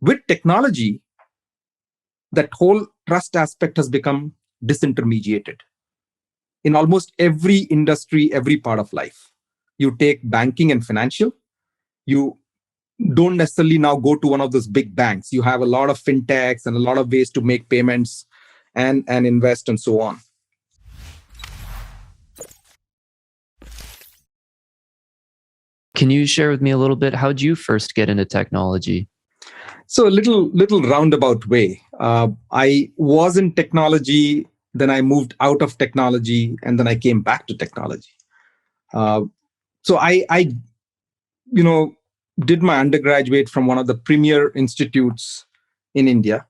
With technology, that whole trust aspect has become disintermediated in almost every industry, every part of life. You take banking and financial, you don't necessarily now go to one of those big banks. You have a lot of fintechs and a lot of ways to make payments and invest and so on. Can you share with me a little bit? How did you first get into technology? So a little roundabout way. I was in technology, then I moved out of technology, and then I came back to technology. So I did my undergraduate from one of the premier institutes in India.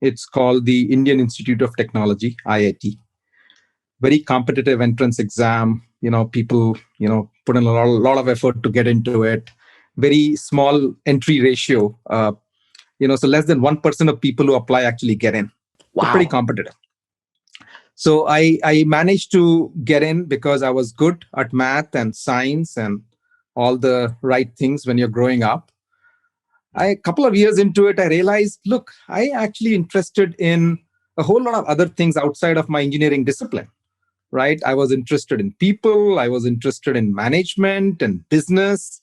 It's called the Indian Institute of Technology, IIT. Very competitive entrance exam. People, put in a lot of effort to get into it. Very small entry ratio. So less than 1% of people who apply actually get in. Wow. So pretty competitive. So I managed to get in because I was good at math and science and all the right things when you're growing up. A couple of years into it, I realized, look, I actually interested in a whole lot of other things outside of my engineering discipline, right? I was interested in people. I was interested in management and business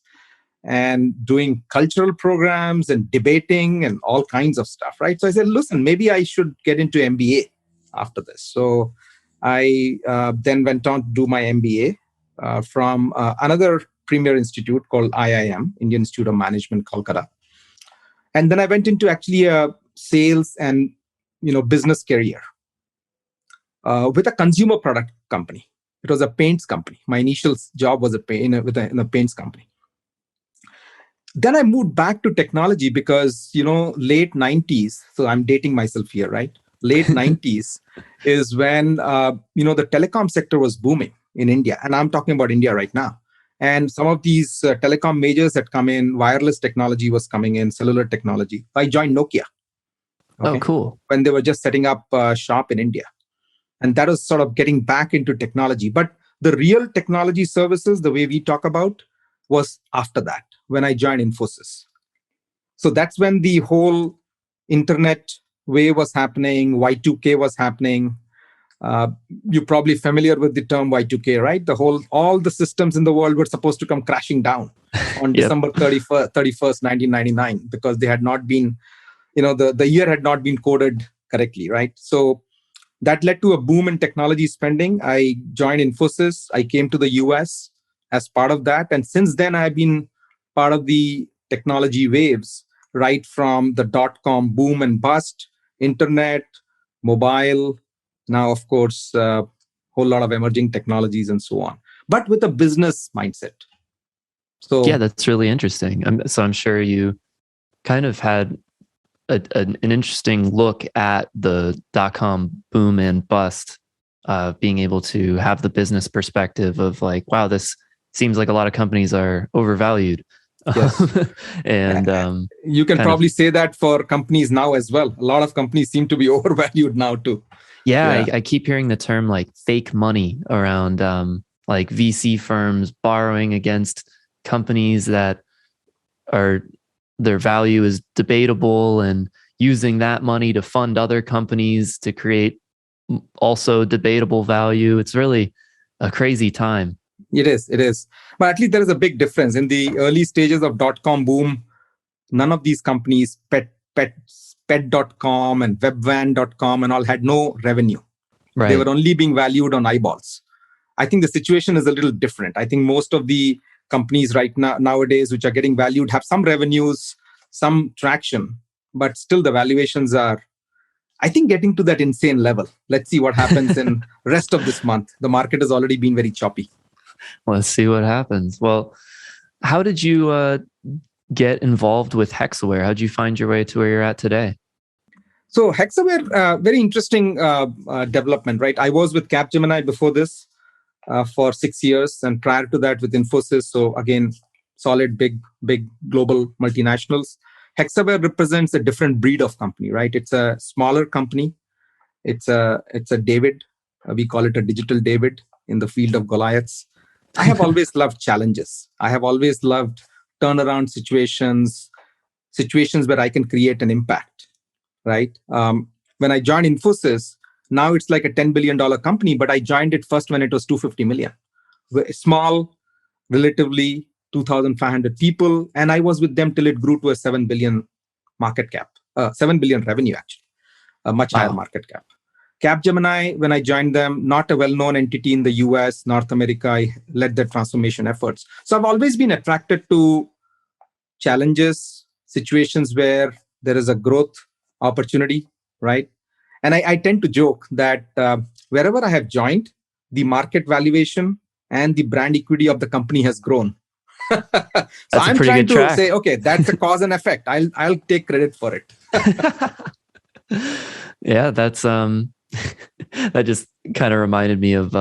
and doing cultural programs and debating and all kinds of stuff, right? So I said, listen, maybe I should get into MBA after this. So I then went on to do my MBA from another premier institute called IIM, Indian Institute of Management, Kolkata. And then I went into actually a sales and business career with a consumer product company. It was a paints company. My initial job was in a paints company. Then I moved back to technology because, late 90s, so I'm dating myself here, right? Late 90s is when, the telecom sector was booming in India. And I'm talking about India right now. And some of these telecom majors had come in, wireless technology was coming in, cellular technology. I joined Nokia. Okay? Oh, cool. When they were just setting up shop in India. And that was sort of getting back into technology. But the real technology services, the way we talk about, was after that, when I joined Infosys. So that's when the whole internet wave was happening, Y2K was happening. You're probably familiar with the term Y2K, right? All the systems in the world were supposed to come crashing down on Yep. December 31st, 1999, because they had not been, the year had not been coded correctly, right? So that led to a boom in technology spending. I joined Infosys. I came to the US as part of that. And since then, I've been part of the technology waves, right from the dot-com boom and bust, internet, mobile, now, of course, a whole lot of emerging technologies and so on, but with a business mindset. So yeah, that's really interesting. So I'm sure you kind of had an interesting look at the dot-com boom and bust, being able to have the business perspective of like, wow, this seems like a lot of companies are overvalued. Yes. And you can probably say that for companies now as well. A lot of companies seem to be overvalued now too. Yeah. I keep hearing the term like fake money around like VC firms borrowing against companies that their value is debatable and using that money to fund other companies to create also debatable value. It's really a crazy time. It is. But at least there is a big difference. In the early stages of dot-com boom, none of these companies, pet.com and webvan.com and all, had no revenue. Right. They were only being valued on eyeballs. I think the situation is a little different. I think most of the companies right now nowadays which are getting valued have some revenues, some traction, but still the valuations are, I think, getting to that insane level. Let's see what happens in rest of this month. The market has already been very choppy. Let's see what happens. Well, how did you get involved with Hexaware? How did you find your way to where you're at today? So Hexaware, very interesting development, right? I was with Capgemini before this for 6 years, and prior to that with Infosys. So again, solid, big global multinationals. Hexaware represents a different breed of company, right? It's a smaller company. It's a David. We call it a digital David in the field of Goliaths. I have always loved challenges. I have always loved turnaround situations, situations where I can create an impact, right? When I joined Infosys, now it's like a $10 billion company, but I joined it first when it was 250 million. Small, relatively 2,500 people. And I was with them till it grew to a 7 billion market cap, 7 billion revenue, actually, a much higher Wow. market cap. Capgemini, when I joined them, not a well-known entity in the US, North America, I led the transformation efforts. So I've always been attracted to challenges, situations where there is a growth opportunity, right? And I tend to joke that wherever I have joined, the market valuation and the brand equity of the company has grown. So That's a I'm pretty trying good to say, track. okay, that's a cause and effect. I'll take credit for it. Yeah, that's that just kind of reminded me of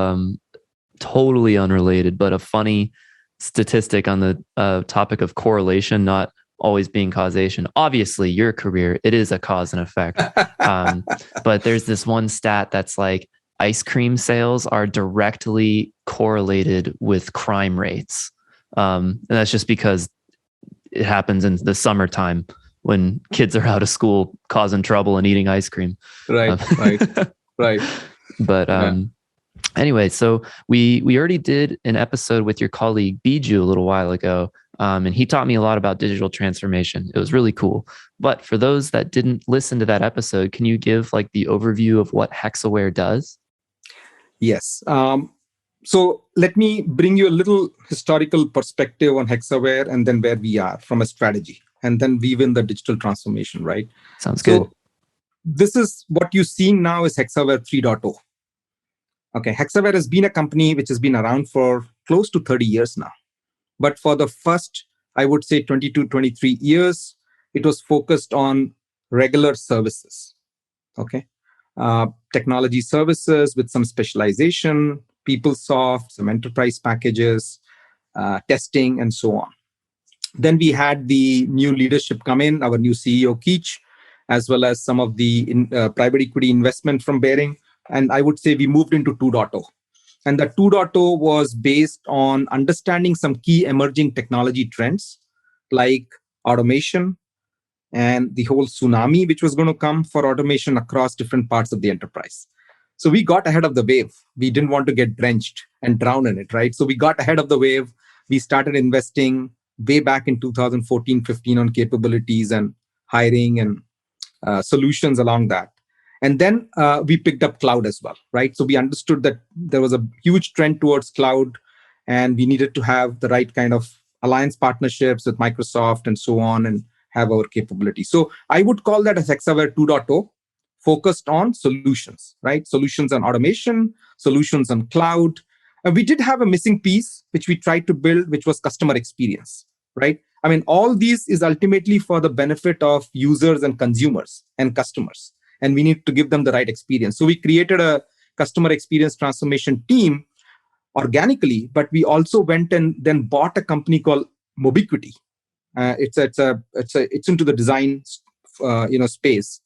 totally unrelated, but a funny statistic on the topic of correlation, not always being causation. Obviously, your career, it is a cause and effect. But there's this one stat that's like ice cream sales are directly correlated with crime rates. And that's just because it happens in the summertime when kids are out of school causing trouble and eating ice cream. Right. But anyway, so we already did an episode with your colleague Biju a little while ago, and he taught me a lot about digital transformation. It was really cool. But for those that didn't listen to that episode, can you give like the overview of what Hexaware does? Yes. So let me bring you a little historical perspective on Hexaware and then where we are from a strategy, and then weave in the digital transformation, right? Sounds good. So this is what you're seeing now is Hexaware 3.0. Okay, Hexaware has been a company which has been around for close to 30 years now. But for the first, I would say 22, 23 years, it was focused on regular services. Okay. Technology services with some specialization, PeopleSoft, some enterprise packages, testing, and so on. Then we had the new leadership come in, our new CEO, Keech, as well as some of the private equity investment from Bearing. And I would say we moved into 2.0. And the 2.0 was based on understanding some key emerging technology trends like automation and the whole tsunami which was going to come for automation across different parts of the enterprise. So we got ahead of the wave. We didn't want to get drenched and drown in it, right? So we got ahead of the wave. We started investing way back in 2014-15 on capabilities and hiring and solutions along that. And then we picked up cloud as well, right? So we understood that there was a huge trend towards cloud, and we needed to have the right kind of alliance partnerships with Microsoft and so on, and have our capability. So I would call that as Hexaware 2.0, focused on solutions, right? Solutions on automation, solutions on cloud. And we did have a missing piece, which we tried to build, which was customer experience, right? I mean, all these is ultimately for the benefit of users and consumers and customers. And we need to give them the right experience. So we created a customer experience transformation team organically, but we also went and then bought a company called Mobiquity. It's into the design space,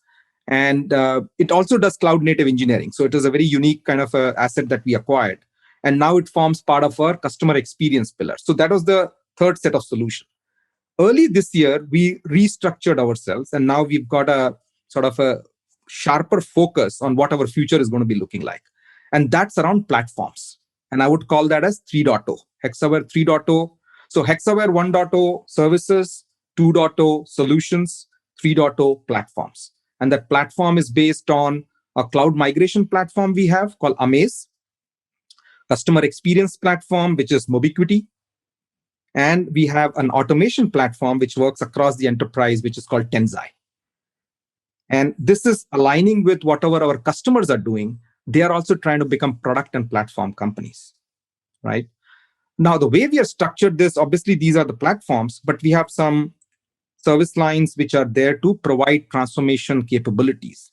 and it also does cloud native engineering. So it is a very unique kind of asset that we acquired, and now it forms part of our customer experience pillar. So that was the third set of solution. Early this year, we restructured ourselves, and now we've got a sort of a sharper focus on what our future is going to be looking like. And that's around platforms. And I would call that as 3.0, Hexaware 3.0. So Hexaware 1.0 services, 2.0 solutions, 3.0 platforms. And that platform is based on a cloud migration platform we have called Amaze, customer experience platform, which is Mobiquity. And we have an automation platform which works across the enterprise, which is called Tensai. And this is aligning with whatever our customers are doing. They are also trying to become product and platform companies, right? Now, the way we are structured this, obviously, these are the platforms, but we have some service lines which are there to provide transformation capabilities.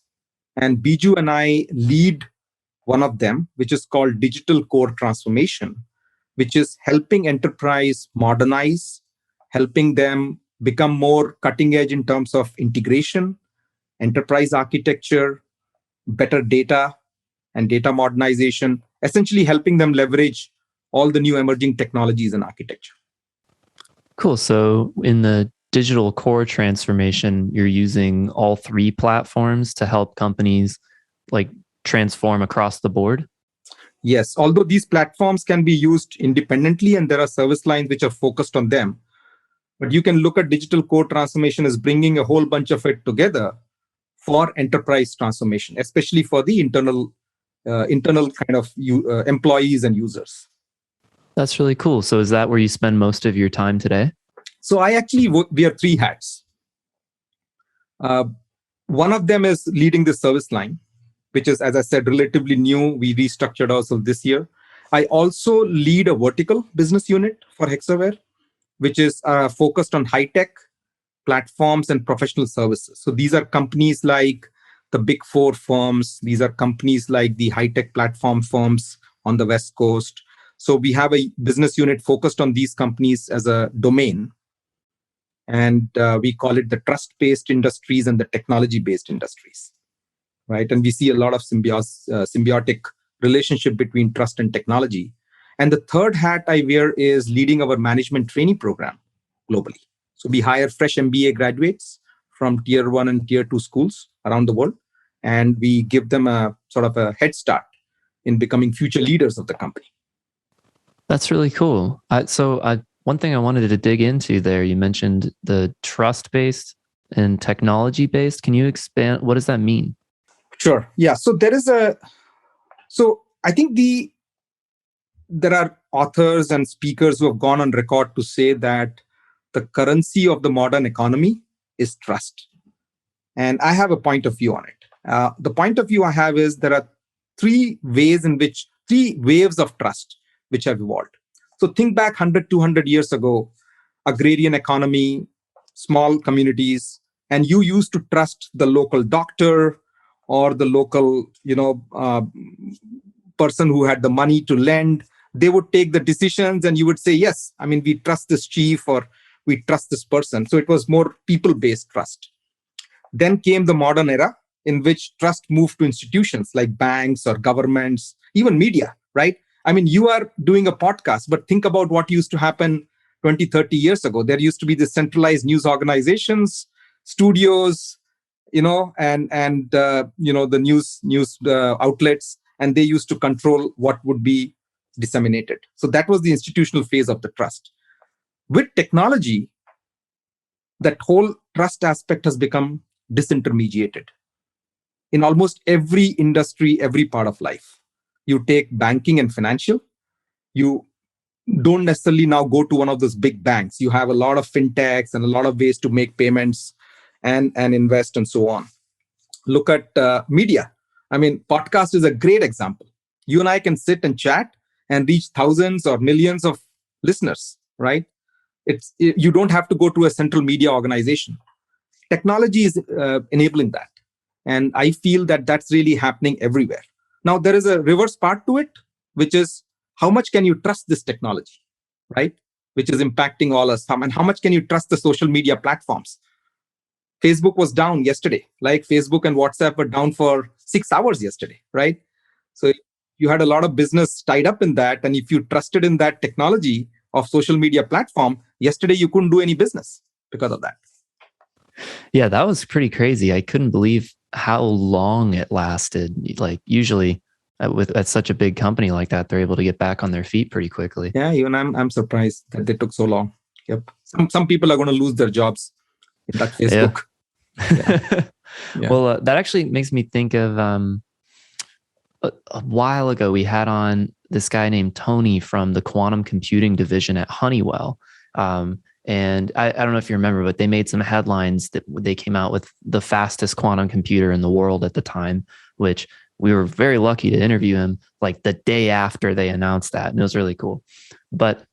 And Biju and I lead one of them, which is called Digital Core Transformation, which is helping enterprise modernize, helping them become more cutting edge in terms of integration, enterprise architecture, better data and data modernization, essentially helping them leverage all the new emerging technologies and architecture. Cool. So in the digital core transformation, you're using all three platforms to help companies like transform across the board? Yes, although these platforms can be used independently and there are service lines which are focused on them, but you can look at digital core transformation as bringing a whole bunch of it together for enterprise transformation, especially for the internal kind of employees and users. That's really cool. So is that where you spend most of your time today? So I actually wear three hats. One of them is leading the service line, which is, as I said, relatively new. We restructured ourselves this year. I also lead a vertical business unit for Hexaware, which is focused on high-tech platforms and professional services. So these are companies like the big four firms. These are companies like the high-tech platform firms on the West Coast. So we have a business unit focused on these companies as a domain. And we call it the trust-based industries and the technology-based industries, right? And we see a lot of symbiotic relationship between trust and technology. And the third hat I wear is leading our management training program globally. So we hire fresh MBA graduates from tier 1 and tier 2 schools around the world, and we give them a sort of a head start in becoming future leaders of the company. That's really cool. One thing I wanted to dig into there, you mentioned the trust-based and technology-based. Can you expand? What does that mean? Sure. Yeah. So I think there are authors and speakers who have gone on record to say that the currency of the modern economy is trust. And I have a point of view on it. The point of view I have is there are three waves of trust which have evolved. So think back 100, 200 years ago, agrarian economy, small communities, and you used to trust the local doctor or the local, person who had the money to lend. They would take the decisions and you would say, yes, I mean, we trust this chief or we trust this person. So it was more people-based trust. Then came the modern era in which trust moved to institutions like banks or governments, even media, right? I mean, you are doing a podcast, but think about what used to happen 20, 30 years ago. There used to be the centralized news organizations, studios, and the news outlets, and they used to control what would be disseminated. So that was the institutional phase of the trust. With technology, that whole trust aspect has become disintermediated in almost every industry, every part of life. You take banking and financial, you don't necessarily now go to one of those big banks. You have a lot of fintechs and a lot of ways to make payments and invest and so on. Look at media. I mean, podcast is a great example. You and I can sit and chat and reach thousands or millions of listeners, right? You don't have to go to a central media organization. Technology is enabling that. And I feel that that's really happening everywhere. Now, there is a reverse part to it, which is how much can you trust this technology, right? Which is impacting all us. And how much can you trust the social media platforms? Facebook was down yesterday, like Facebook and WhatsApp were down for 6 hours yesterday, right? So you had a lot of business tied up in that. And if you trusted in that technology of social media platform, yesterday you couldn't do any business because of that. Yeah, that was pretty crazy. I couldn't believe how long it lasted. Like usually at such a big company like that, they're able to get back on their feet pretty quickly. Yeah, even I'm surprised that they took so long. Yep. Some people are going to lose their jobs in that Facebook. Yeah. Yeah. Well, that actually makes me think of a while ago, we had on this guy named Tony from the quantum computing division at Honeywell. And I don't know if you remember, but they made some headlines that they came out with the fastest quantum computer in the world at the time, which we were very lucky to interview him like the day after they announced that. And it was really cool. But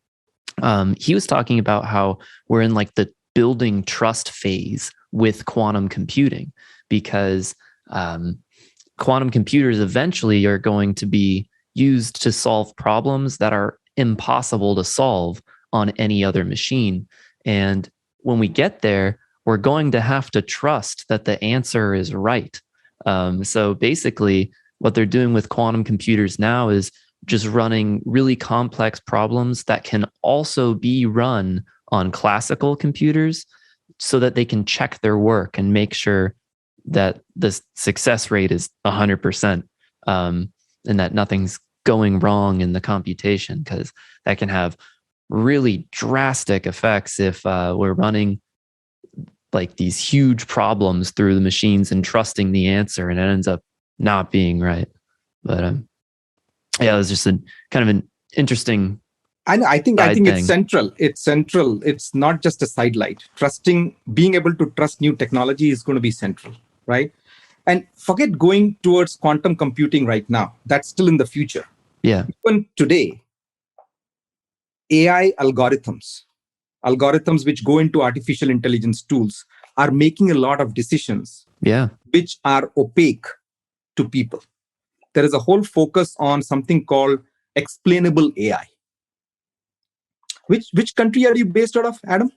he was talking about how we're in like the building trust phase with quantum computing, because quantum computers eventually are going to be used to solve problems that are impossible to solve on any other machine. And when we get there, we're going to have to trust that the answer is right. So basically, what they're doing with quantum computers now is just running really complex problems that can also be run on classical computers so that they can check their work and make sure that the success rate is 100%, and that nothing's going wrong in the computation, because that can have really drastic effects if we're running like these huge problems through the machines and trusting the answer, and it ends up not being right. But yeah, it was just a kind of an interesting I think it's thing. central. It's central. It's not just a sidelight. Being able to trust new technology is going to be central, right? And forget going towards quantum computing right now. That's still in the future. Yeah. Even today, AI algorithms which go into artificial intelligence tools are making a lot of decisions Yeah. which are opaque to people. There is a whole focus on something called explainable AI. Which country are you based out of, Adam?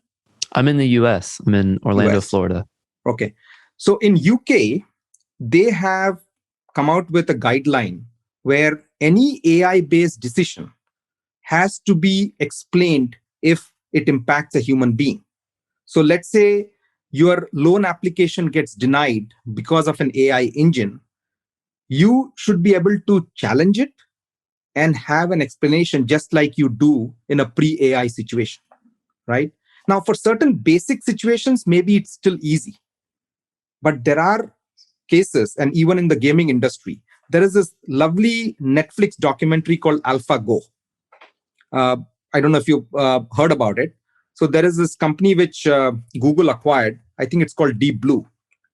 I'm in the US. I'm in Orlando, US. Florida. Okay. So in UK, they have come out with a guideline where any AI based decision has to be explained if it impacts a human being. So let's say your loan application gets denied because of an AI engine. You should be able to challenge it and have an explanation just like you do in a pre AI situation, right? Now, for certain basic situations, maybe it's still easy. But there are cases, and even in the gaming industry, there is this lovely Netflix documentary called AlphaGo. Uh, I don't know if you've heard about it. So there is this company which Google acquired. I think it's called Deep Blue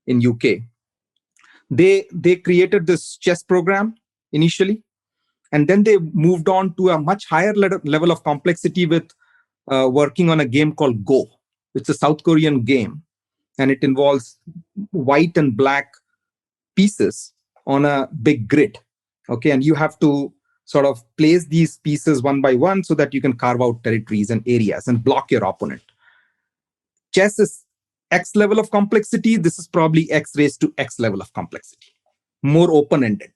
in UK. They created this chess program initially, and then they moved on to a much higher level of complexity with working on a game called Go. It's a South Korean game, and it involves white and black pieces on a big grid. Okay, and you have to sort of place these pieces one by one so that you can carve out territories and areas and block your opponent. Chess is X level of complexity. This is probably X raised to X level of complexity, more open ended.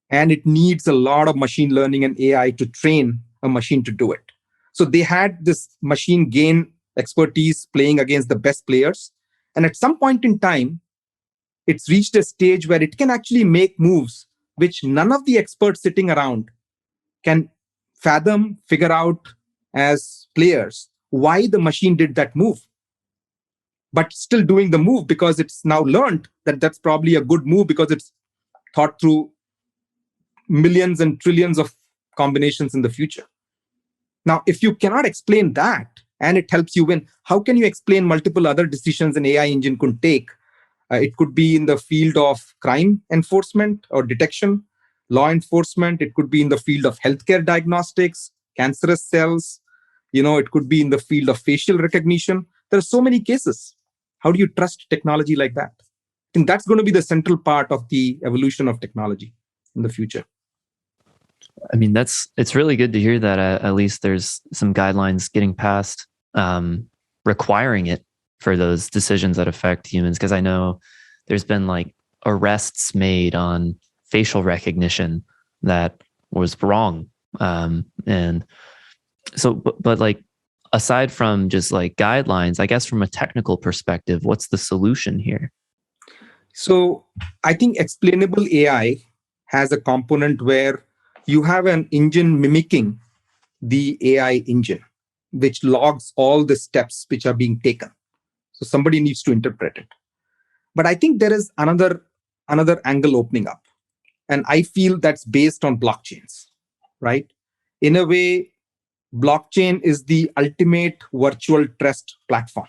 And it needs a lot of machine learning and AI to train a machine to do it. So they had this machine gain expertise playing against the best players. And at some point in time, it's reached a stage where it can actually make moves which none of the experts sitting around can fathom, figure out as players why the machine did that move, but still doing the move because it's now learned that that's probably a good move because it's thought through millions and trillions of combinations in the future. Now, if you cannot explain that and it helps you win, how can you explain multiple other decisions an AI engine could take? It could be in the field of crime enforcement or detection, law enforcement. It could be in the field of healthcare diagnostics, cancerous cells. It could be in the field of facial recognition. There are so many cases. How do you trust technology like that? I think that's going to be the central part of the evolution of technology in the future. I mean, it's really good to hear that at least there's some guidelines getting passed, requiring it for those decisions that affect humans. Because I know there's been like arrests made on facial recognition that was wrong. And so, but like, aside from just like guidelines, I guess from a technical perspective, what's the solution here? So I think explainable AI has a component where you have an engine mimicking the AI engine, which logs all the steps which are being taken. So somebody needs to interpret it. But I think there is another angle opening up. And I feel that's based on blockchains, right? In a way, blockchain is the ultimate virtual trust platform.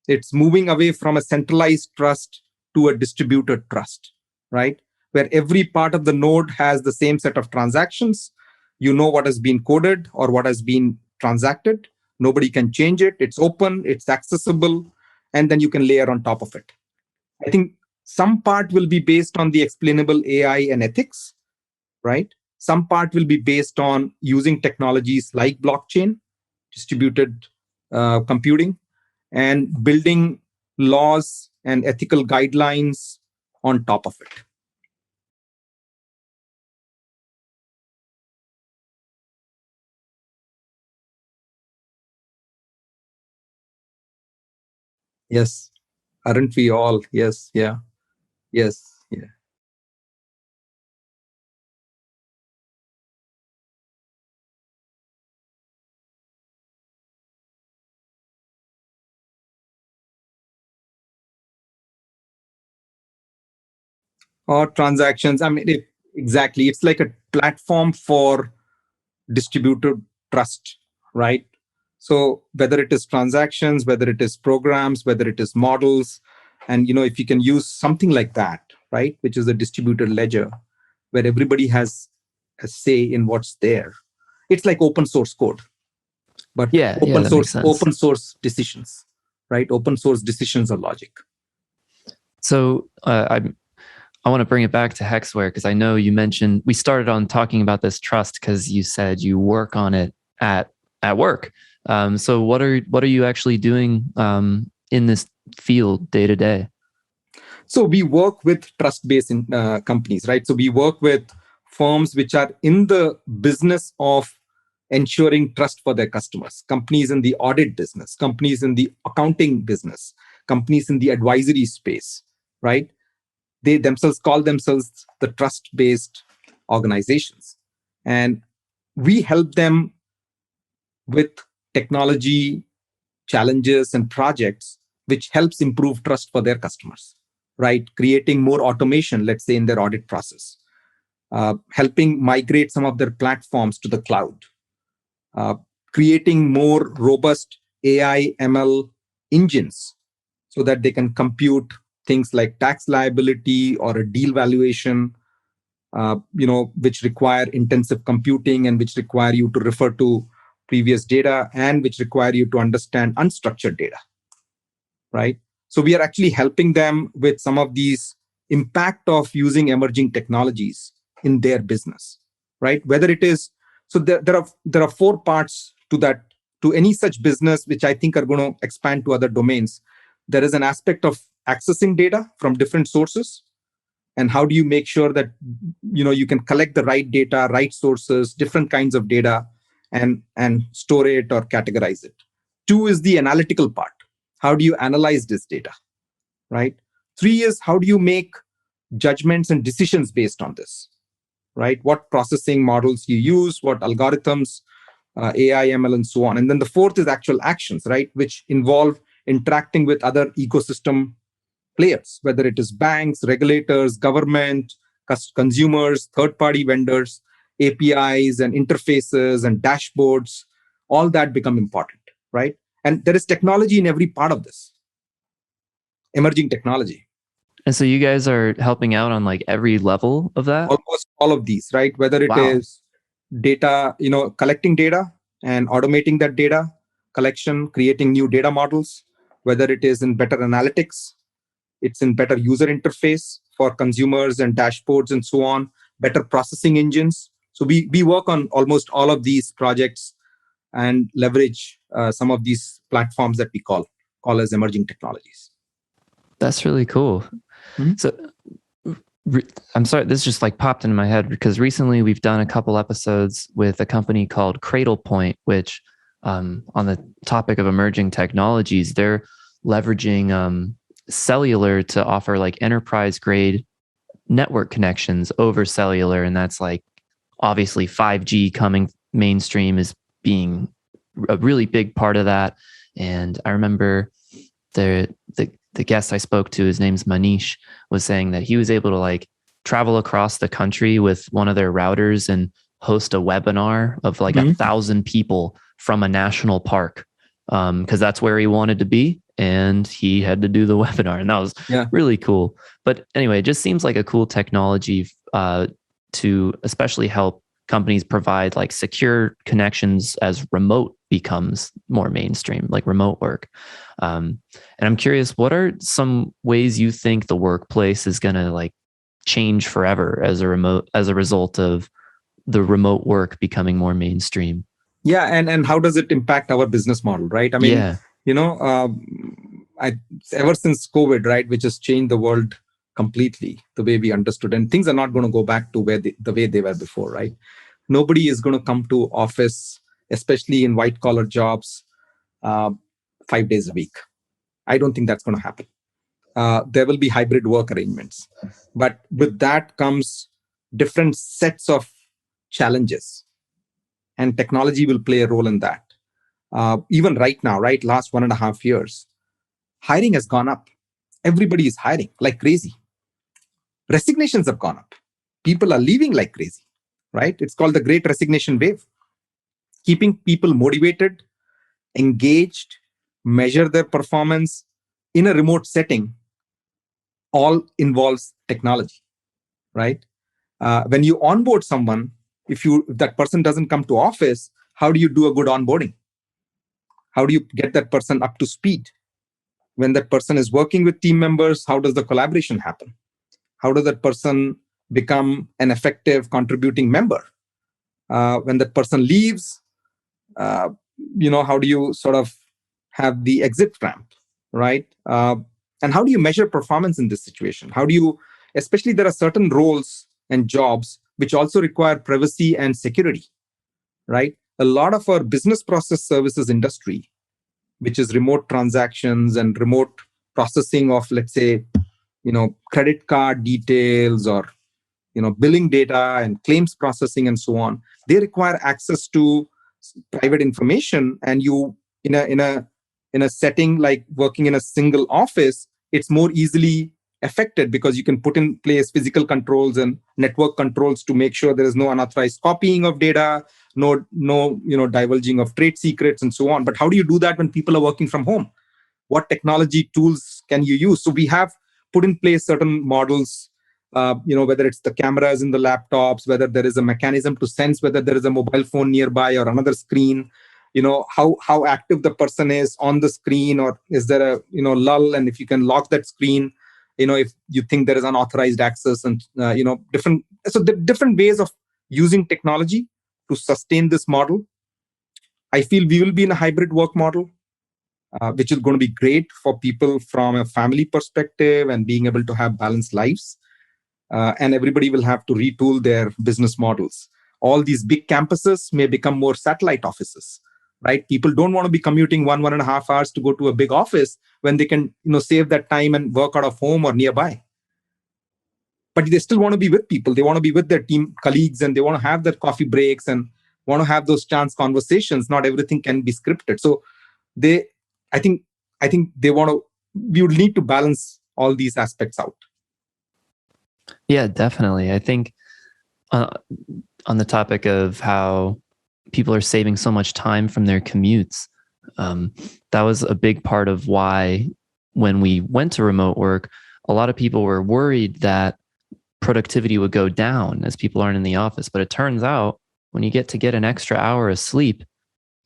It's moving away from a centralized trust to a distributed trust, right? Where every part of the node has the same set of transactions. You know what has been coded or what has been transacted. Nobody can change it. It's open, it's accessible, and then you can layer on top of it. I think some part will be based on the explainable AI and ethics, right? Some part will be based on using technologies like blockchain, distributed computing, and building laws and ethical guidelines on top of it. Yes. Aren't we all? Yes. Yeah. Yes. Yeah. Or transactions. I mean, exactly. It's like a platform for distributed trust, right? So whether it is transactions, whether it is programs, whether it is models, and if you can use something like that, right, which is a distributed ledger where everybody has a say in what's there. It's like open source code, but Yeah, yeah, that makes sense. open source decisions, right? Open source decisions are logic. So I want to bring it back to Hexaware because I know you mentioned we started on talking about this trust because you said you work on it at work. So what are you actually doing in this field day to day? So we work with trust-based companies, right? So we work with firms which are in the business of ensuring trust for their customers. Companies in the audit business, companies in the accounting business, companies in the advisory space, right? They themselves call themselves the trust-based organizations, and we help them with technology challenges and projects which helps improve trust for their customers, right? Creating more automation, let's say, in their audit process, helping migrate some of their platforms to the cloud, uh, creating more robust AI ML engines so that they can compute things like tax liability or a deal valuation, which require intensive computing and which require you to refer to previous data and which require you to understand unstructured data, right? So we are actually helping them with some of these impact of using emerging technologies in their business, right? Whether it is so there are four parts to that, to any such business which I think are going to expand to other domains. There is an aspect of accessing data from different sources, and how do you make sure that you can collect the right data, right sources, different kinds of data, and store it or categorize it. Two is the analytical part. How do you analyze this data, right? Three is how do you make judgments and decisions based on this, right? What processing models you use, what algorithms, AI, ML, and so on. And then the fourth is actual actions, right, which involve interacting with other ecosystem players, whether it is banks, regulators, government, consumers, third party vendors, APIs and interfaces and dashboards. All that become important, right? And there is technology in every part of this, emerging technology. And so you guys are helping out on like every level of that? Almost all of these, right? Whether it Wow. is data, collecting data and automating that data collection, creating new data models, whether it is in better analytics, it's in better user interface for consumers and dashboards and so on, better processing engines. So we work on almost all of these projects and leverage some of these platforms that we call as emerging technologies. That's really cool. Mm-hmm. So I'm sorry, this just like popped into my head because recently we've done a couple episodes with a company called Cradlepoint, which on the topic of emerging technologies, they're leveraging cellular to offer like enterprise grade network connections over cellular. And that's like obviously 5G coming mainstream is being a really big part of that. And I remember the guest I spoke to, his name's Manish, was saying that he was able to like travel across the country with one of their routers and host a webinar of like 1,000 people from a national park, because that's where he wanted to be. And he had to do the webinar, and that was really cool. But anyway, it just seems like a cool technology to especially help companies provide like secure connections as remote becomes more mainstream, like remote work. And I'm curious, what are some ways you think the workplace is going to like change forever as a result of the remote work becoming more mainstream? Yeah, and how does it impact our business model, right? I mean, ever since COVID, right, which has changed the world completely, the way we understood, and things are not going to go back to the way they were before, right? Nobody is going to come to office, especially in white collar jobs, 5 days a week, I don't think that's going to happen. There will be hybrid work arrangements, but with that comes different sets of challenges, and technology will play a role in that. Even right now, right, last 1.5 years, hiring has gone up. Everybody is hiring like crazy. Resignations have gone up. People are leaving like crazy, right? It's called the Great Resignation Wave. Keeping people motivated, engaged, measure their performance in a remote setting all involves technology, right? When you onboard someone, if that person doesn't come to office, how do you do a good onboarding? How do you get that person up to speed? When that person is working with team members, how does the collaboration happen? How does that person become an effective contributing member? When that person leaves, uh, how do you sort of have the exit ramp, right? And how do you measure performance in this situation? How do you, especially there are certain roles and jobs which also require privacy and security, right? A lot of our business process services industry, which is remote transactions and remote processing of, let's say, credit card details, or billing data and claims processing and so on, they require access to private information. And you, in a setting like working in a single office, it's more easily affected because you can put in place physical controls and network controls to make sure there is no unauthorized copying of data, no divulging of trade secrets and so on. But how do you do that when people are working from home? What technology tools can you use? So we have put in place certain models, whether it's the cameras in the laptops, whether there is a mechanism to sense whether there is a mobile phone nearby or another screen, how active the person is on the screen, or is there a lull, and if you can lock that screen, if you think there is unauthorized access, and different ways of using technology to sustain this model. I feel we will be in a hybrid work model, which is going to be great for people from a family perspective and being able to have balanced lives. And everybody will have to retool their business models. All these big campuses may become more satellite offices, right? People don't want to be commuting 1.5 hours to go to a big office when they can, save that time and work out of home or nearby. But they still want to be with people. They want to be with their team colleagues, and they want to have their coffee breaks and want to have those chance conversations. Not everything can be scripted. So I think they want to. We would need to balance all these aspects out. Yeah, definitely. I think on the topic of how people are saving so much time from their commutes, that was a big part of why, when we went to remote work, a lot of people were worried that productivity would go down as people aren't in the office. But it turns out when you get an extra hour of sleep,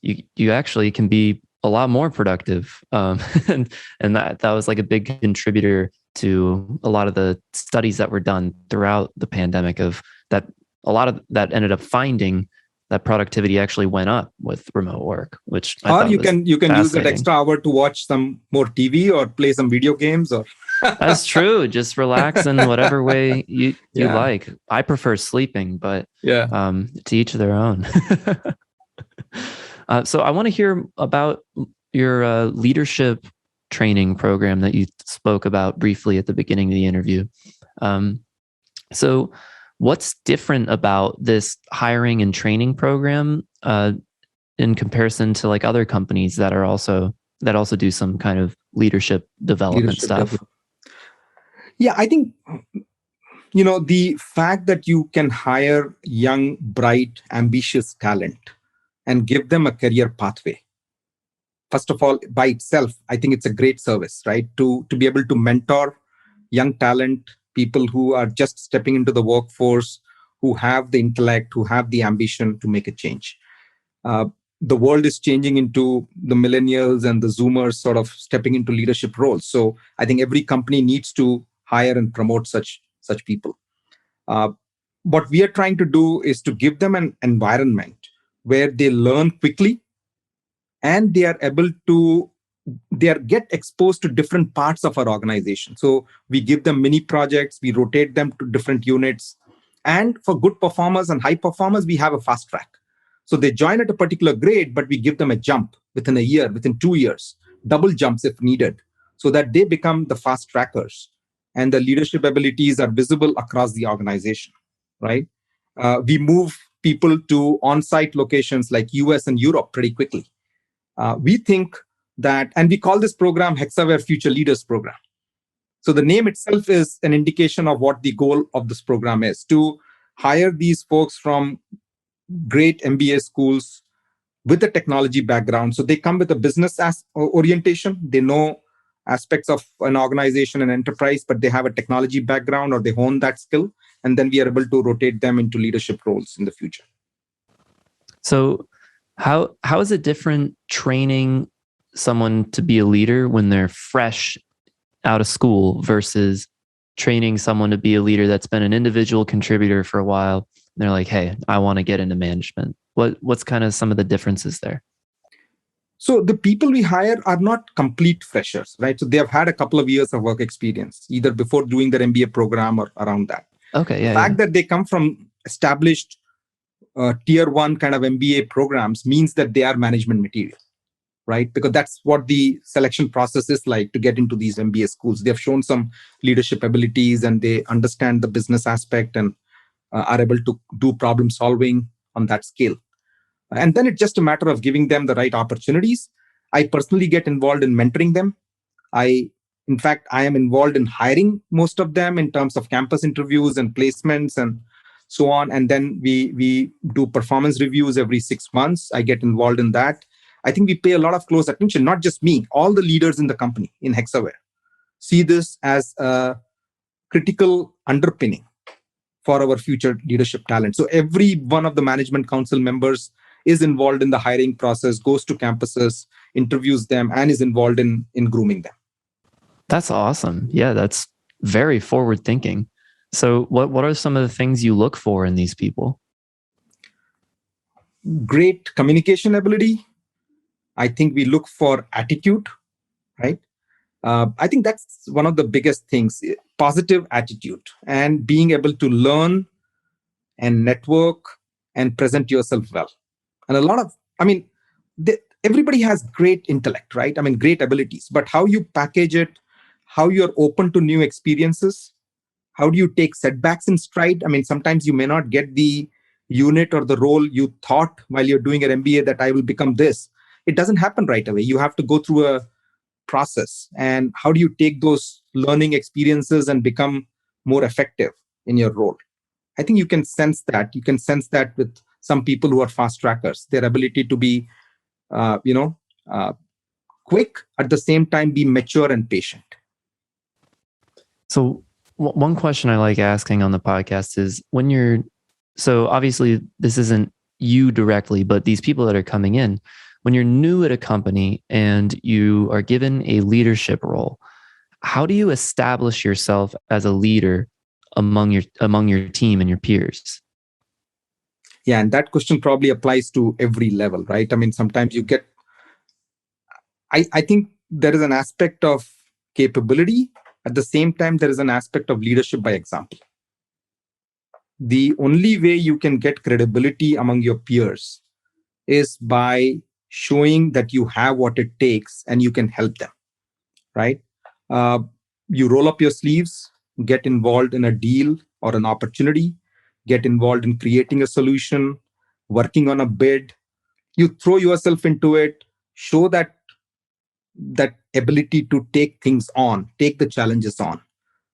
you actually can be a lot more productive. And that was like a big contributor to a lot of the studies that were done throughout the pandemic, of that a lot of that ended up finding that productivity actually went up with remote work, which or you can use that extra hour to watch some more TV or play some video games. Or that's true. Just relax in whatever way you like. I prefer sleeping, but to each their own. So I want to hear about your leadership training program that you spoke about briefly at the beginning of the interview. So what's different about this hiring and training program in comparison to like other companies that also do some kind of leadership development stuff? Yeah, I think the fact that you can hire young, bright, ambitious talent and give them a career pathway. First of all, by itself, I think it's a great service, right? To be able to mentor young talent, people who are just stepping into the workforce, who have the intellect, who have the ambition to make a change. The world is changing into the millennials and the Zoomers sort of stepping into leadership roles. So I think every company needs to hire and promote such people. What we are trying to do is to give them an environment where they learn quickly, and they are able to get exposed to different parts of our organization. So we give them mini projects, we rotate them to different units. And for good performers and high performers, we have a fast track. So they join at a particular grade, but we give them a jump within a year, within 2 years, double jumps if needed, so that they become the fast trackers and the leadership abilities are visible across the organization, right? We move people to on-site locations like US and Europe pretty quickly. We think that, and we call this program Hexaware Future Leaders Program. So the name itself is an indication of what the goal of this program is, to hire these folks from great MBA schools with a technology background. So they come with a business orientation. They know aspects of an organization and enterprise, but they have a technology background or they hone that skill. And then we are able to rotate them into leadership roles in the future. So how is it different training someone to be a leader when they're fresh out of school versus training someone to be a leader that's been an individual contributor for a while? And they're like, hey, I want to get into management. What's kind of some of the differences there? So the people we hire are not complete freshers, right? So they have had a couple of years of work experience, either before doing their MBA program or around that. Okay, yeah. The fact that they come from established tier one kind of MBA programs means that they are management material, right? Because that's what the selection process is like to get into these MBA schools. They have shown some leadership abilities and they understand the business aspect and are able to do problem solving on that scale. And then it's just a matter of giving them the right opportunities. I personally get involved in mentoring them. In fact, I am involved in hiring most of them in terms of campus interviews and placements and so on. And then we do performance reviews every 6 months. I get involved in that. I think we pay a lot of close attention, not just me, all the leaders in the company in Hexaware see this as a critical underpinning for our future leadership talent. So every one of the management council members is involved in the hiring process, goes to campuses, interviews them, and is involved in grooming them. That's awesome. Yeah, that's very forward thinking. So what are some of the things you look for in these people? Great communication ability. I think we look for attitude, right? I think that's one of the biggest things, positive attitude and being able to learn and network and present yourself well. And everybody has great intellect, right? Great abilities, but how you package it, how you're open to new experiences, how do you take setbacks in stride? Sometimes you may not get the unit or the role you thought while you're doing an MBA that I will become this. It doesn't happen right away. You have to go through a process. And how do you take those learning experiences and become more effective in your role? I think you can sense that. You can sense that with some people who are fast trackers, their ability to be, quick, at the same time, be mature and patient. So one question I like asking on the podcast is so obviously this isn't you directly, but these people that are coming in, when you're new at a company and you are given a leadership role, how do you establish yourself as a leader among your team and your peers? Yeah, and that question probably applies to every level, right? Sometimes you get, I think there is an aspect of capability. At the same time, there is an aspect of leadership by example. The only way you can get credibility among your peers is by showing that you have what it takes and you can help them, right? You roll up your sleeves, get involved in a deal or an opportunity, get involved in creating a solution, working on a bid. You throw yourself into it, show that ability to take things on, take the challenges on.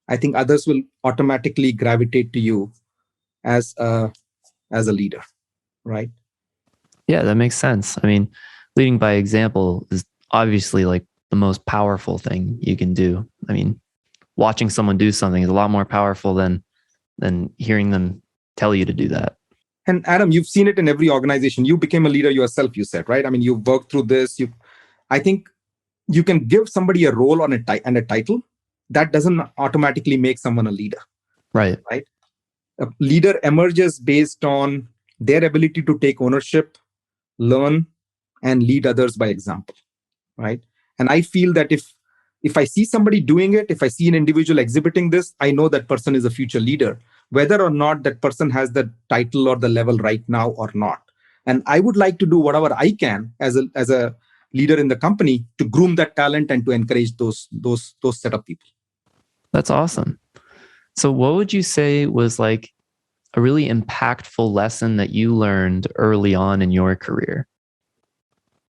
I think others will automatically gravitate to you as a leader, right? Yeah, that makes sense. Leading by example is obviously like the most powerful thing you can do. Watching someone do something is a lot more powerful than hearing them tell you to do that. And Adam, you've seen it in every organization. You became a leader yourself, you said, right? You've worked through this. I think you can give somebody a role and a title. That doesn't automatically make someone a leader. Right. A leader emerges based on their ability to take ownership, learn, and lead others by example, right? And I feel that if I see somebody doing it, if I see an individual exhibiting this, I know that person is a future leader, whether or not that person has the title or the level right now or not. And I would like to do whatever I can as a leader in the company to groom that talent and to encourage those set of people. That's awesome. So what would you say was like a really impactful lesson that you learned early on in your career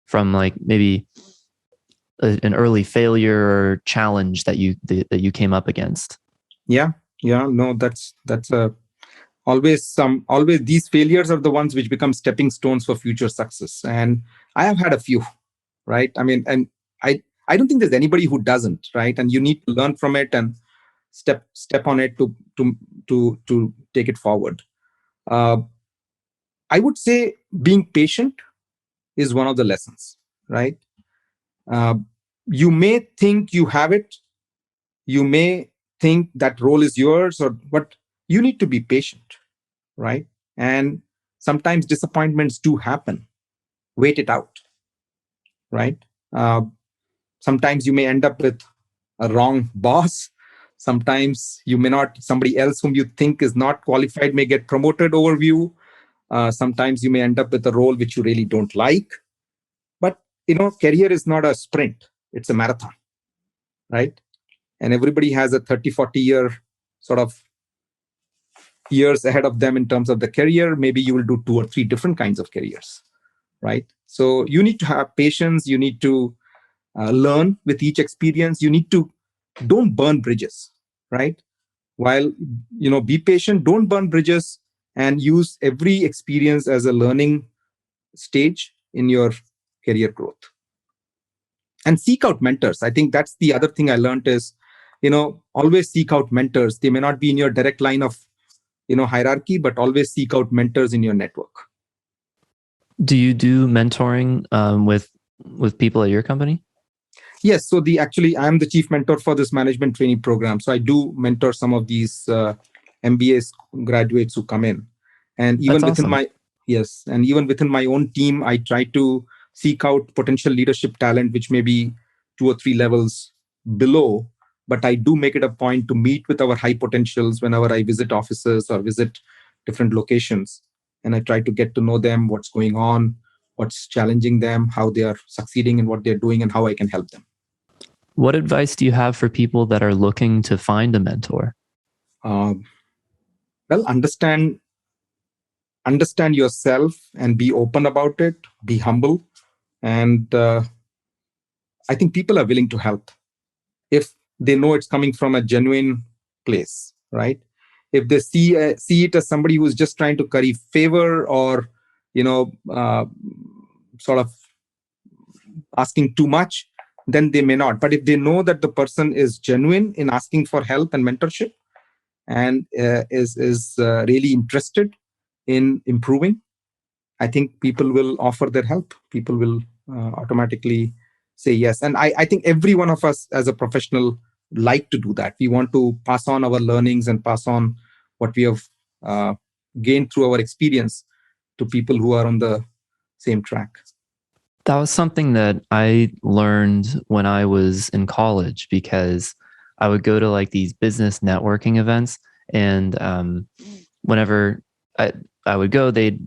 from like maybe an early failure or challenge that you came up against? Yeah, no, that's a always these failures are the ones which become stepping stones for future success. And I have had a few, right? I mean, and I don't think there's anybody who doesn't, right? And you need to learn from it and step on it to take it forward. Uh, I would say being patient is one of the lessons, right? Uh, you may think you have it, you may think that role is yours, or but you need to be patient, right? And sometimes disappointments do happen. Wait it out, right? Uh, Sometimes you may end up with a wrong boss. Sometimes you may not. Somebody else whom you think is not qualified may get promoted over you. Sometimes you may end up with a role which you really don't like. But career is not a sprint; it's a marathon, right? And everybody has a 30, 40 year sort of years ahead of them in terms of the career. Maybe you will do two or three different kinds of careers, right? So you need to have patience. You need to learn with each experience. You need to don't burn bridges, right? While be patient, don't burn bridges, and use every experience as a learning stage in your career growth. And seek out mentors. I think that's the other thing I learned is always seek out mentors. They may not be in your direct line of hierarchy, but always seek out mentors in your network. Do you do mentoring with people at your company? Yes. So I'm the chief mentor for this management training program. So I do mentor some of these MBA graduates who come in, and even That's within awesome. even within my own team, I try to seek out potential leadership talent, which may be 2 or 3 levels below. But I do make it a point to meet with our high potentials whenever I visit offices or visit different locations, and I try to get to know them, what's going on, what's challenging them, how they are succeeding in what they're doing, and how I can help them. What advice do you have for people that are looking to find a mentor? Um, well, understand yourself and be open about it. Be humble, and I think people are willing to help if they know it's coming from a genuine place, right? If they see it as somebody who's just trying to curry favor, or sort of asking too much, then they may not. But if they know that the person is genuine in asking for help and mentorship, and is really interested in improving, I think people will offer their help. People will automatically say yes. And I think every one of us as a professional like to do that. We want to pass on our learnings and pass on what we have uh, gained through our experience to people who are on the same track. That was something that I learned when I was in college, because I would go to like these business networking events, and whenever I would go, they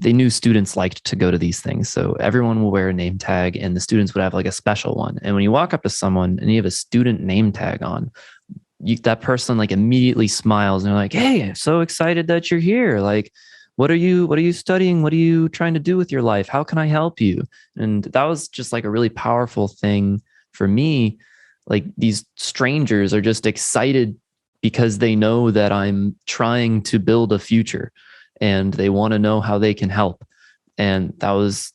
knew students liked to go to these things. So everyone will wear a name tag, and the students would have like a special one. And when you walk up to someone and you have a student name tag on, that person like immediately smiles and they're like, "Hey, I'm so excited that you're here. Like, what are you studying? What are you trying to do with your life? How can I help you?" And that was just like a really powerful thing for me. Like, these strangers are just excited because they know that I'm trying to build a future and they want to know how they can help. And that was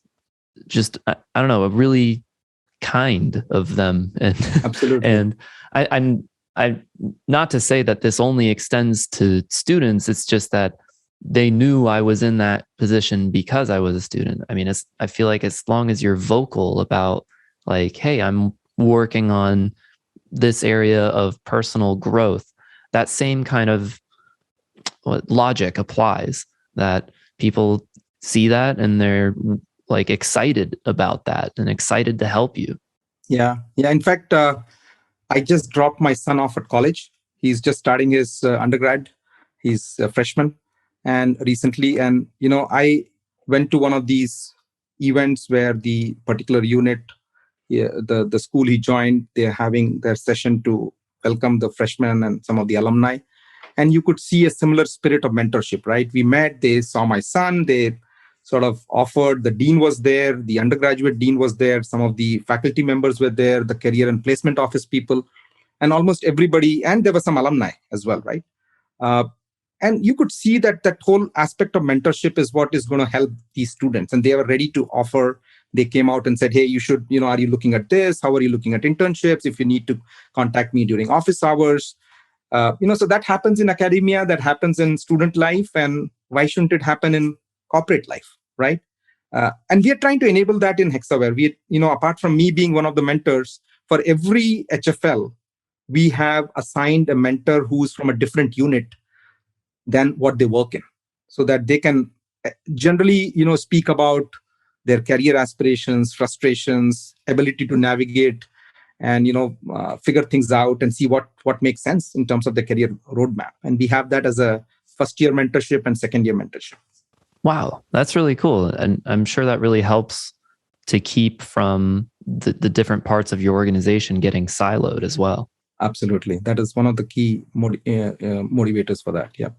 just, I don't know, a really kind of them. And Absolutely. and I not to say that this only extends to students. It's just that they knew I was in that position because I was a student. I mean, I feel like as long as you're vocal about like, "Hey, I'm working on this area of personal growth," that same kind of logic applies, that people see that and they're like excited about that and excited to help you. Yeah. In fact, I just dropped my son off at college. He's just starting his undergrad. He's a freshman, and recently, and I went to one of these events where the particular unit, yeah, the school he joined, they're having their session to welcome the freshmen and some of the alumni. And you could see a similar spirit of mentorship, right? We met, they saw my son, they sort of offered, the dean was there, the undergraduate dean was there, some of the faculty members were there, the career and placement office people, and almost everybody, and there were some alumni as well, right? Uh, and you could see that that whole aspect of mentorship is what is going to help these students, and they were ready to offer. They came out and said, hey, you should, are you looking at this? How are you looking at internships? If you need to contact me during office hours. So that happens in academia, that happens in student life, and why shouldn't it happen in corporate life, right? And we are trying to enable that in Hexaware. Apart from me being one of the mentors, for every HFL, we have assigned a mentor who's from a different unit than what they work in, so that they can generally, speak about their career aspirations, frustrations, ability to navigate, and figure things out and see what makes sense in terms of the career roadmap. And we have that as a first year mentorship and second year mentorship. Wow, that's really cool. And I'm sure that really helps to keep from the different parts of your organization getting siloed as well. Absolutely. That is one of the key motivators for that. Yeah.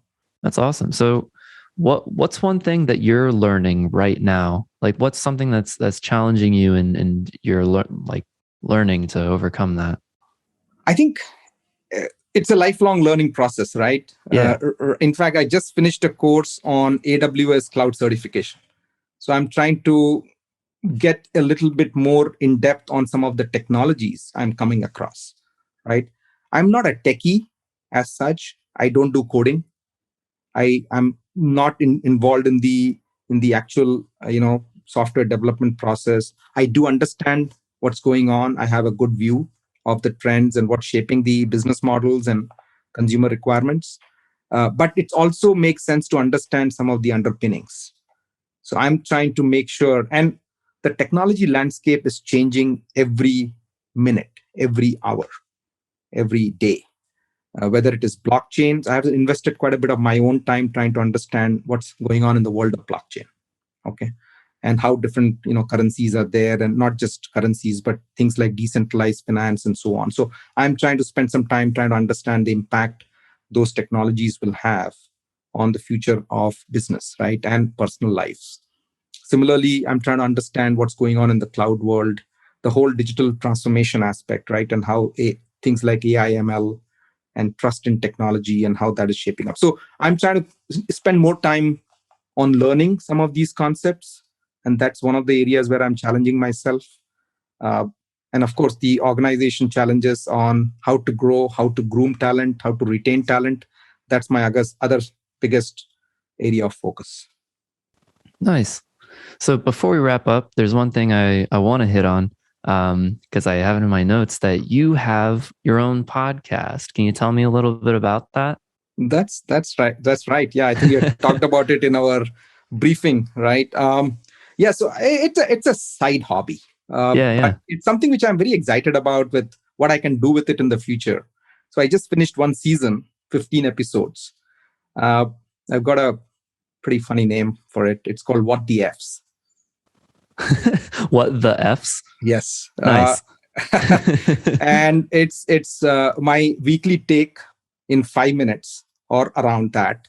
That's awesome. So what's one thing that you're learning right now? Like what's something that's challenging you and you're learning to overcome that? I think it's a lifelong learning process, right? Yeah. In fact, I just finished a course on AWS cloud certification. So I'm trying to get a little bit more in depth on some of the technologies I'm coming across, right? I'm not a techie as such. I don't do coding. I'm not involved in the actual software development process. I do understand what's going on. I have a good view of the trends and what's shaping the business models and consumer requirements. But it also makes sense to understand some of the underpinnings. So I'm trying to make sure, and the technology landscape is changing every minute, every hour, every day. Whether it is blockchains, I have invested quite a bit of my own time trying to understand what's going on in the world of blockchain. Okay. And how different currencies are there, and not just currencies, but things like decentralized finance and so on. So I'm trying to spend some time trying to understand the impact those technologies will have on the future of business, right, and personal lives. Similarly, I'm trying to understand what's going on in the cloud world, the whole digital transformation aspect, right, and how things like AI, ML, and trust in technology, and how that is shaping up. So I'm trying to spend more time on learning some of these concepts, and that's one of the areas where I'm challenging myself. Uh, and of course, the organization challenges on how to grow, how to groom talent, how to retain talent. That's my other biggest area of focus. Nice. So before we wrap up, there's one thing I want to hit on because I have it in my notes that you have your own podcast. Can you tell me a little bit about that? That's right. That's right. Yeah, I think we talked about it in our briefing, right? Yeah. So it's a side hobby, but it's something which I'm very excited about with what I can do with it in the future. So I just finished one season, 15 episodes. I've got a pretty funny name for it. It's called What the Fs. What the Fs? Yes. Nice. And it's my weekly take in 5 minutes or around that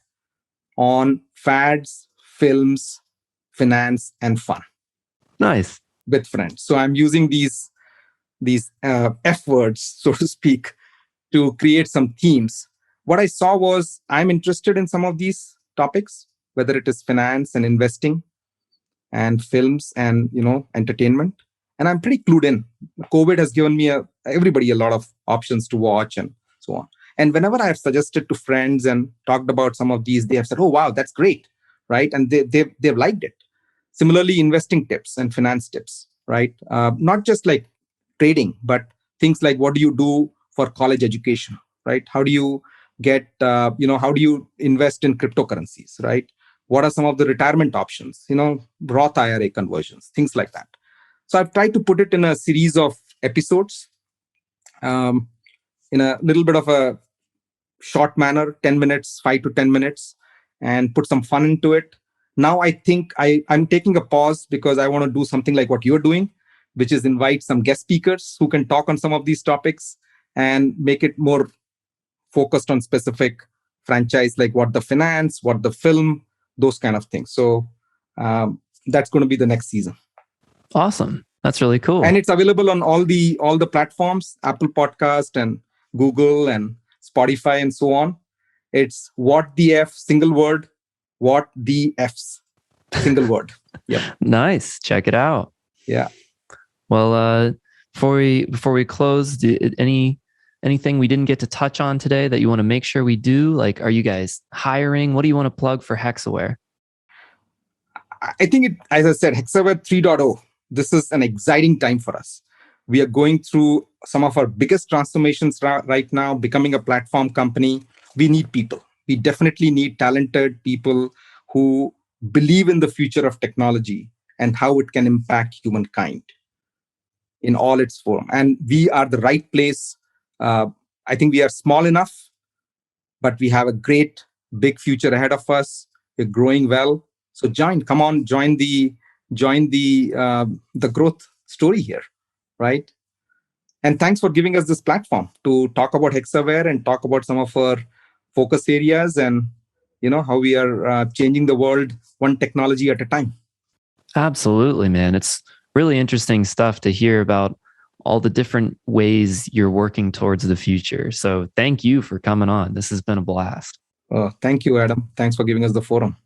on fads, films, finance, and fun. Nice. With friends. So I'm using these F words, so to speak, to create some themes. What I saw was I'm interested in some of these topics, whether it is finance and investing and films and entertainment, and I'm pretty clued in. COVID has given me everybody a lot of options to watch and so on. And whenever I have suggested to friends and talked about some of these, they have said, oh wow, that's great, right? And they've liked it. Similarly, investing tips and finance tips, right? Not just like trading, but things like what do you do for college education, right? How do you get how do you invest in cryptocurrencies, right? What are some of the retirement options, Roth IRA conversions, things like that. So I've tried to put it in a series of episodes, in a little bit of a short manner, 10 minutes, 5 to 10 minutes, and put some fun into it. Now I think I'm taking a pause because I want to do something like what you're doing, which is invite some guest speakers who can talk on some of these topics and make it more focused on specific franchise, like what the finance, what the film, those kind of things. So that's going to be the next season. Awesome. That's really cool. And it's available on all the platforms, Apple Podcast and Google and Spotify and so on. It's what the F, single word, what the F's, single word. Yeah. Nice. Check it out. Yeah. Well, before we close, anything we didn't get to touch on today that you want to make sure we do? Like, are you guys hiring? What do you want to plug for Hexaware? I think as I said, Hexaware 3.0, this is an exciting time for us. We are going through some of our biggest transformations right now, becoming a platform company. We need people. We definitely need talented people who believe in the future of technology and how it can impact humankind in all its form. And we are the right place. I think we are small enough, but we have a great big future ahead of us. We're growing well. So join the growth story here, right? And thanks for giving us this platform to talk about Hexaware and talk about some of our focus areas and how we are changing the world one technology at a time. Absolutely, man. It's really interesting stuff to hear about all the different ways you're working towards the future. So thank you for coming on. This has been a blast. Thank you, Adam. Thanks for giving us the forum.